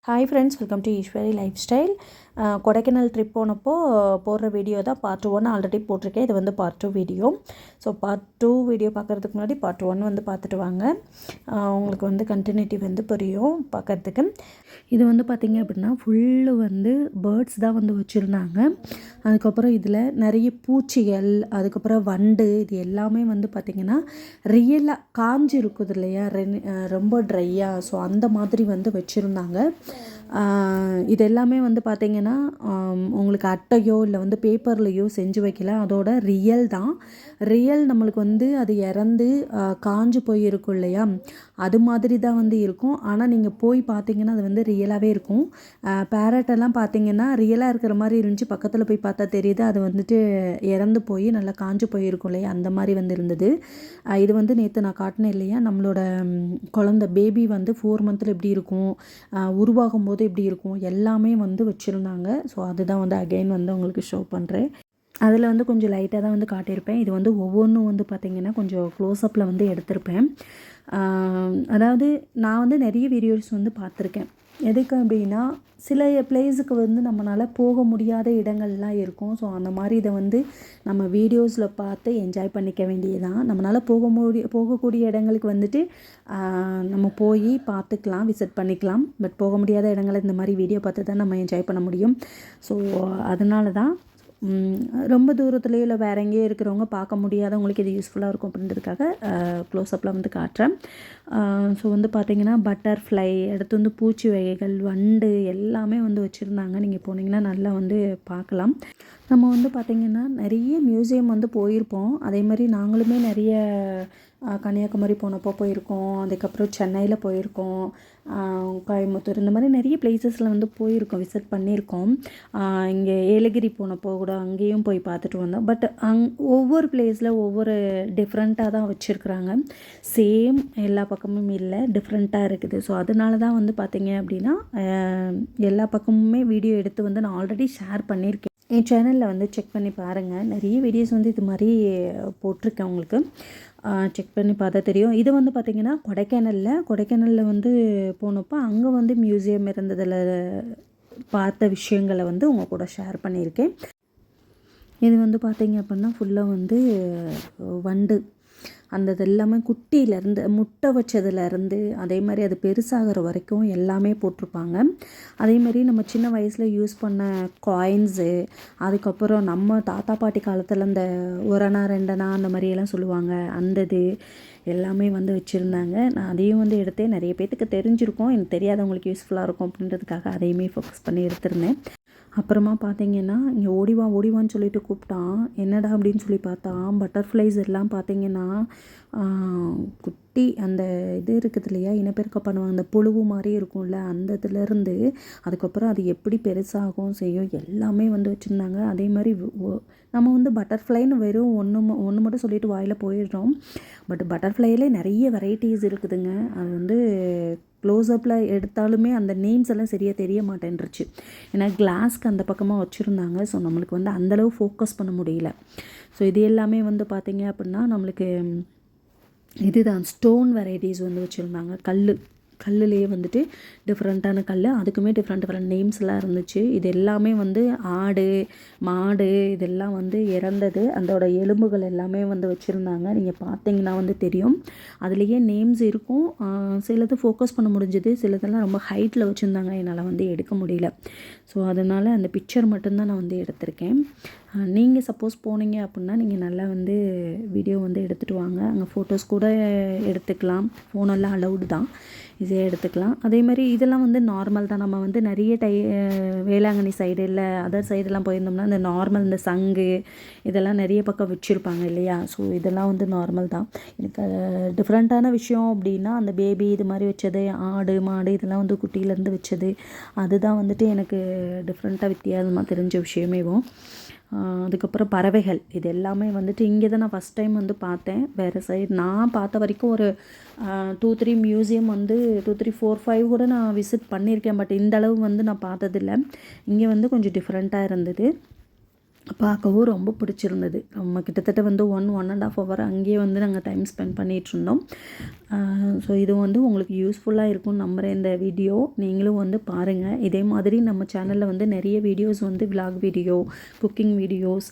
Hi friends, welcome to Eswari life style. Kodaikanal trip போனப்போ போடுற video தான் பார்ட் 1 ஆல்ரெடி போட்டிருக்கேன். இது வந்து part 2 video. So part 2 video பார்க்குறதுக்கு முன்னாடி பார்ட் 1 வந்து பார்த்துட்டு வாங்க. உங்களுக்கு வந்து கண்டினியூட்டி வந்து புரியும் பார்க்குறதுக்கு. இது வந்து பார்த்திங்க அப்படின்னா ஃபுல்லு வந்து பேர்ட்ஸ் தான் வந்து வச்சுருந்தாங்க. அதுக்கப்புறம் இதில் நிறைய பூச்சிகள், அதுக்கப்புறம் வண்டு, இது எல்லாமே வந்து பார்த்திங்கன்னா ரியலாக காஞ்சி இருக்குது இல்லையா, ரொம்ப ட்ரையாக. ஸோ அந்த மாதிரி வந்து வச்சுருந்தாங்க. இது எல்லாமே வந்து பார்த்திங்கன்னா உங்களுக்கு அட்டையோ இல்லை வந்து பேப்பர்லேயோ செஞ்சு வைக்கல, அதோட ரியல் தான். ரியல் நம்மளுக்கு வந்து அது இறந்து காஞ்சு போயிருக்கும் இல்லையா, அது மாதிரி தான் வந்து இருக்கும். ஆனால் நீங்கள் போய் பார்த்தீங்கன்னா அது வந்து ரியலாகவே இருக்கும். பேரட்டெல்லாம் பார்த்தீங்கன்னா ரியலாக இருக்கிற மாதிரி இருந்துச்சு, பக்கத்தில் போய் பார்த்தா தெரியுது அது வந்துட்டு இறந்து போய் நல்லா காஞ்சு போயிருக்கும் இல்லையா, அந்த மாதிரி வந்து இருந்தது. இது வந்து நேற்று நான் காட்டினேன் இல்லையா, நம்மளோட குழந்த பேபி வந்து 4 மந்தில் எப்படி இருக்கும், உருவாகும் போது எப்படி இருக்கும், எல்லாமே வந்து வச்சுருந்தாங்க. ஸோ அதுதான் வந்து அகைன் வந்து உங்களுக்கு ஷோ பண்ணுறேன். அதில் வந்து கொஞ்சம் லைட்டாக தான் வந்து காட்டியிருப்பேன். இது வந்து ஒவ்வொன்றும் வந்து பார்த்திங்கன்னா கொஞ்சம் க்ளோஸ்அப்பில் வந்து எடுத்திருப்பேன். அதாவது நான் வந்து நிறைய வீடியோஸ் வந்து பார்த்துருக்கேன். எதுக்கு அப்படின்னா சில பிளேஸுக்கு வந்து நம்மளால் போக முடியாத இடங்கள்லாம் இருக்கும். ஸோ அந்த மாதிரி இதை வந்து நம்ம வீடியோஸில் பார்த்து என்ஜாய் பண்ணிக்க வேண்டியதான். நம்மளால் போகக்கூடிய இடங்களுக்கு வந்துட்டு நம்ம போய் பார்த்துக்கலாம், விசிட் பண்ணிக்கலாம். பட் போக முடியாத இடங்களை இந்த மாதிரி வீடியோ பார்த்து தான் நம்ம என்ஜாய் பண்ண முடியும். ஸோ அதனால தான் ரொம்ப தூரத்துலேயோ இல்லை வேறு எங்கேயோ இருக்கிறவங்க பார்க்க முடியாதவங்களுக்கு இது யூஸ்ஃபுல்லாக இருக்கும் அப்படின்றதுக்காக க்ளோஸ்அப்பில் வந்து காட்டுறேன். ஸோ வந்து பார்த்திங்கன்னா பட்டர்ஃப்ளை, அடுத்து வந்து பூச்சி வகைகள், வண்டு எல்லாமே வந்து வச்சுருந்தாங்க. நீங்கள் போனீங்கன்னா நல்லா வந்து பார்க்கலாம். நம்ம வந்து பார்த்திங்கன்னா நிறைய மியூசியம் வந்து போயிருப்போம். அதே மாதிரி நாங்களுமே நிறைய கன்னியாகுமரி போனப்போ போயிருக்கோம், அதுக்கப்புறம் சென்னையில் போயிருக்கோம், கோயம்புத்தூர், இந்த மாதிரி நிறைய பிளேசஸில் வந்து போயிருக்கோம், விசிட் பண்ணியிருக்கோம். இங்கே ஏலகிரி போனப்போ கூட அங்கேயும் போய் பார்த்துட்டு வந்தோம். பட் ஒவ்வொரு பிளேஸில் ஒவ்வொரு டிஃப்ரெண்ட்டாக தான் வச்சுருக்குறாங்க. சேம் எல்லா பக்கமும் இல்லை, டிஃப்ரெண்ட்டாக இருக்குது. ஸோ அதனால தான் வந்து பார்த்திங்க அப்படின்னா எல்லா பக்கமுமே வீடியோ எடுத்து வந்து நான் ஆல்ரெடி ஷேர் பண்ணியிருக்கேன். என் சேனலில் வந்து செக் பண்ணி பாருங்கள், நிறைய வீடியோஸ் வந்து இது மாதிரி போட்டிருக்கேன். உங்களுக்கு செக் பண்ணி பார்த்தா தெரியும். இது வந்து பார்த்திங்கன்னா கொடைக்கானலில் வந்து போனப்போ அங்கே வந்து மியூசியம் இருந்ததில் பார்த்த விஷயங்களை வந்து உங்கள் கூட ஷேர் பண்ணியிருக்கேன். இது வந்து பார்த்திங்க அப்படின்னா ஃபுல்லாக வந்து வண்டு, அந்த இது எல்லாமே குட்டியிலேருந்து முட்டை வச்சதுலேருந்து அதே மாதிரி அது பெருசாகிற வரைக்கும் எல்லாமே போட்டிருப்பாங்க. அதேமாதிரி நம்ம சின்ன வயசில் யூஸ் பண்ண காயின்ஸு, அதுக்கப்புறம் நம்ம தாத்தா பாட்டி காலத்தில் இந்த 1 அணா 2 அணா அந்த மாதிரியெல்லாம் சொல்லுவாங்க, அந்த இது எல்லாமே வந்து வச்சுருந்தாங்க. நான் அதையும் வந்து எடுத்தேன். நிறைய பேர்த்துக்கு தெரிஞ்சிருக்கும், எனக்கு தெரியாதவங்களுக்கு யூஸ்ஃபுல்லாக இருக்கும் அப்படின்றதுக்காக அதையுமே ஃபோக்கஸ் பண்ணி எடுத்திருந்தேன். அப்புறமா பார்த்திங்கன்னா இங்கே ஓடிவான்னு சொல்லிட்டு கூப்பிட்டான். என்னடா அப்படின்னு சொல்லி பார்த்தா பட்டர்ஃப்ளைஸ் எல்லாம் பார்த்திங்கன்னா குட்டி அந்த இது இருக்குது இல்லையா, இனப்பெருக்கம் பண்ணுவாங்க, அந்த புழுவு மாதிரி இருக்கும்ல, அந்த இதுலேருந்து அதுக்கப்புறம் அது எப்படி பெருசாகும் செய்யும் எல்லாமே வந்து வச்சுருந்தாங்க. அதே மாதிரி நம்ம வந்து பட்டர்ஃப்ளைன்னு வெறும் ஒன்று மட்டும் சொல்லிட்டு வாயில் போயிடுறோம். பட் பட்டர்ஃப்ளைலே நிறைய வெரைட்டிஸ் இருக்குதுங்க. அது வந்து க்ளோஸ்அப்பில் எடுத்தாலுமே அந்த நேம்ஸ் எல்லாம் சரியாக தெரிய மாட்டேன்ருச்சு. ஏன்னா கிளாஸ்க்கு அந்த பக்கமாக வச்சுருந்தாங்க. ஸோ நம்மளுக்கு வந்து அந்தளவு ஃபோக்கஸ் பண்ண முடியல. ஸோ இது எல்லாமே வந்து பார்த்திங்க அப்படின்னா நம்மளுக்கு இதுதான் ஸ்டோன் வெரைட்டிஸ் வந்து வச்சுருந்தாங்க. கல்லுலேயே வந்துட்டு டிஃப்ரெண்ட்டான கல், அதுக்குமே டிஃப்ரெண்ட் நேம்ஸ்லாம் இருந்துச்சு. இது எல்லாமே வந்து ஆடு, மாடு இதெல்லாம் வந்து இறந்தது, அதோட எலும்புகள் எல்லாமே வந்து வச்சுருந்தாங்க. நீங்கள் பார்த்தீங்கன்னா வந்து தெரியும், அதுலேயே நேம்ஸ் இருக்கும். சிலது ஃபோக்கஸ் பண்ண முடிஞ்சது, சிலதெல்லாம் ரொம்ப ஹைட்டில் வச்சுருந்தாங்க, என்னால் வந்து எடுக்க முடியல. ஸோ அதனால் அந்த பிக்சர் மட்டும்தான் நான் வந்து எடுத்திருக்கேன். நீங்கள் சப்போஸ் போனீங்க அப்படின்னா நீங்கள் நல்லா வந்து வீடியோ வந்து எடுத்துகிட்டு வாங்க. அங்கே ஃபோட்டோஸ் கூட எடுத்துக்கலாம், ஃபோனெல்லாம் அலௌடு தான், ஈஸியாக எடுத்துக்கலாம். அதே மாதிரி இதெல்லாம் வந்து நார்மல் தான். நம்ம வந்து நிறைய வேளாங்கண்ணி சைடு இல்லை அதர் சைடெல்லாம் போயிருந்தோம்னா இந்த நார்மல் இந்த சங்கு இதெல்லாம் நிறைய பக்கம் வச்சுருப்பாங்க இல்லையா. ஸோ இதெல்லாம் வந்து நார்மல் தான். எனக்கு டிஃப்ரெண்ட்டான விஷயம் அப்படின்னா அந்த பேபி இது மாதிரி வச்சது, ஆடு மாடு இதெல்லாம் வந்து குட்டியிலேருந்து வச்சது, அதுதான் வந்துட்டு எனக்கு டிஃப்ரெண்ட்டாக வித்தியாசமாக தெரிஞ்ச விஷயமேவும். அதுக்கப்புறம் பறவைகள் இது எல்லாமே வந்துட்டு இங்கே தான் நான் ஃபஸ்ட் டைம் வந்து பார்த்தேன். வேறு சைடு நான் பார்த்த வரைக்கும் ஒரு 2-3 மியூசியம் வந்து 2-3 4-5 கூட நான் விசிட் பண்ணியிருக்கேன். பட் இந்த அளவு வந்து நான் பார்த்ததில்ல. இங்கே வந்து கொஞ்சம் டிஃப்ரெண்ட்டாக இருந்தது. பார்க்கவும் ரொம்ப பிடிச்சிருந்தது. நம்ம கிட்டத்தட்ட வந்து 1.5 ஹவர் அங்கேயே வந்து நாங்கள் டைம் ஸ்பெண்ட் பண்ணிகிட்ருந்தோம். ஸோ இது வந்து உங்களுக்கு யூஸ்ஃபுல்லாக இருக்கும்னு நம்புகிறேன் இந்த வீடியோ. நீங்களும் வந்து பாருங்கள். இதே மாதிரி நம்ம சேனலில் வந்து நிறைய வீடியோஸ் வந்து vlog video, cooking videos,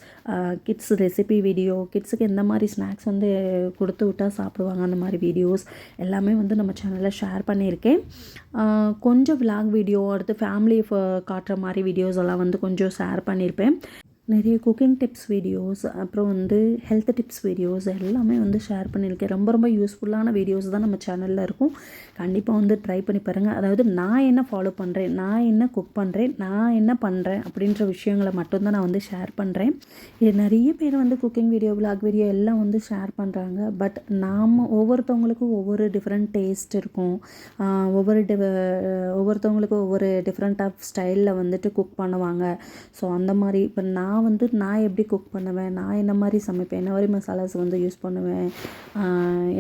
kids recipe video, கிட்ஸுக்கு எந்த மாதிரி ஸ்நாக்ஸ் வந்து கொடுத்து விட்டால் சாப்பிடுவாங்க அந்த மாதிரி வீடியோஸ் எல்லாமே வந்து நம்ம சேனலில் ஷேர் பண்ணியிருக்கேன். கொஞ்சம் விலாக் வீடியோ, அடுத்து ஃபேமிலி காட்டுற மாதிரி வீடியோஸ் எல்லாம் வந்து கொஞ்சம் ஷேர் பண்ணியிருப்பேன். நிறைய குக்கிங் டிப்ஸ் வீடியோஸ், அப்புறம் வந்து ஹெல்த் டிப்ஸ் வீடியோஸ் எல்லாமே வந்து ஷேர் பண்ணியிருக்கேன். ரொம்ப ரொம்ப யூஸ்ஃபுல்லான வீடியோஸ் தான் நம்ம சேனலில் இருக்கும். கண்டிப்பாக வந்து ட்ரை பண்ணி பாருங்கள். அதாவது நான் என்ன ஃபாலோ பண்ணுறேன், நான் என்ன குக் பண்ணுறேன், நான் என்ன பண்ணுறேன் அப்படின்ற விஷயங்களை மட்டும்தான் நான் வந்து ஷேர் பண்ணுறேன். இது நிறைய பேர் வந்து குக்கிங் வீடியோ, விலாக் வீடியோ எல்லாம் வந்து ஷேர் பண்ணுறாங்க. பட் நாம் ஒவ்வொருத்தவங்களுக்கும் ஒவ்வொரு டிஃப்ரெண்ட் டேஸ்ட் இருக்கும். ஒவ்வொருத்தவங்களுக்கும் ஒவ்வொரு டிஃப்ரெண்ட் ஆஃப் ஸ்டைலில் வந்துட்டு குக் பண்ணுவாங்க. ஸோ அந்த மாதிரி இப்போ நான் எப்படி குக் பண்ணுவேன், நான் என்ன மாதிரி சமைப்பேன், என்ன மாதிரி மசாலாஸ் வந்து யூஸ் பண்ணுவேன்,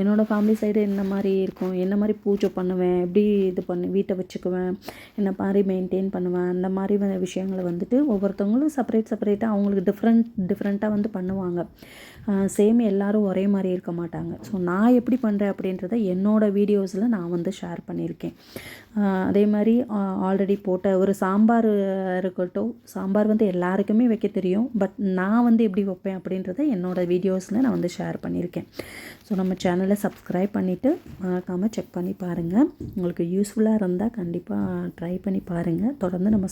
என்னோடய ஃபேமிலி சைடு என்ன மாதிரி இருக்கும், என்ன மாதிரி பூஜை பண்ணுவேன், எப்படி இது வீட்டை வச்சுக்குவேன், என்ன மாதிரி மெயின்டைன் பண்ணுவேன், அந்த மாதிரி விஷயங்களை வந்துட்டு ஒவ்வொருத்தவங்களும் செப்பரேட்டாக அவங்களுக்கு டிஃப்ரெண்ட்டாக வந்து பண்ணுவாங்க. சேம் எல்லோரும் ஒரே மாதிரி இருக்க மாட்டாங்க. ஸோ நான் எப்படி பண்ணுறேன் அப்படின்றத என்னோடய வீடியோஸில் நான் வந்து ஷேர் பண்ணியிருக்கேன். அதே மாதிரி ஆல்ரெடி போட்ட ஒரு சாம்பார் இருக்கட்டும், சாம்பார் வந்து எல்லாருக்குமே வைக்க தெரியும். பட் நான் வந்து எப்படி வைப்பேன் அப்படின்றத என்னோடய வீடியோஸில் நான் வந்து ஷேர் பண்ணியிருக்கேன். ஸோ நம்ம சேனலை சப்ஸ்கிரைப் பண்ணிவிட்டு மறக்காமல் செக் பண்ணி பாருங்கள். உங்களுக்கு யூஸ்ஃபுல்லாக இருந்தால் கண்டிப்பாக ட்ரை பண்ணி பாருங்கள். தொடர்ந்து நம்ம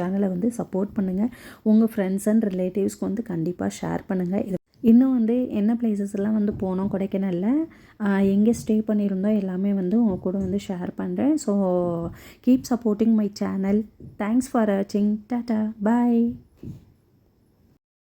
சேனலை வந்து சப்போர்ட் பண்ணுங்கள். உங்கள் ஃப்ரெண்ட்ஸ் அண்ட் ரிலேட்டிவ்ஸ்க்கு வந்து கண்டிப்பாக ஷேர் பண்ணுங்கள். இன்னும் வந்து என்ன பிளேசஸ் எல்லாம் வந்து போனோம் கொடைக்கானலில், எங்கே ஸ்டே பண்ணியிருந்தோம் எல்லாமே வந்து உங்கள் கூட வந்து ஷேர் பண்ணுறேன். So keep supporting my channel. Thanks for வாட்சிங். டாட்டா, பாய்.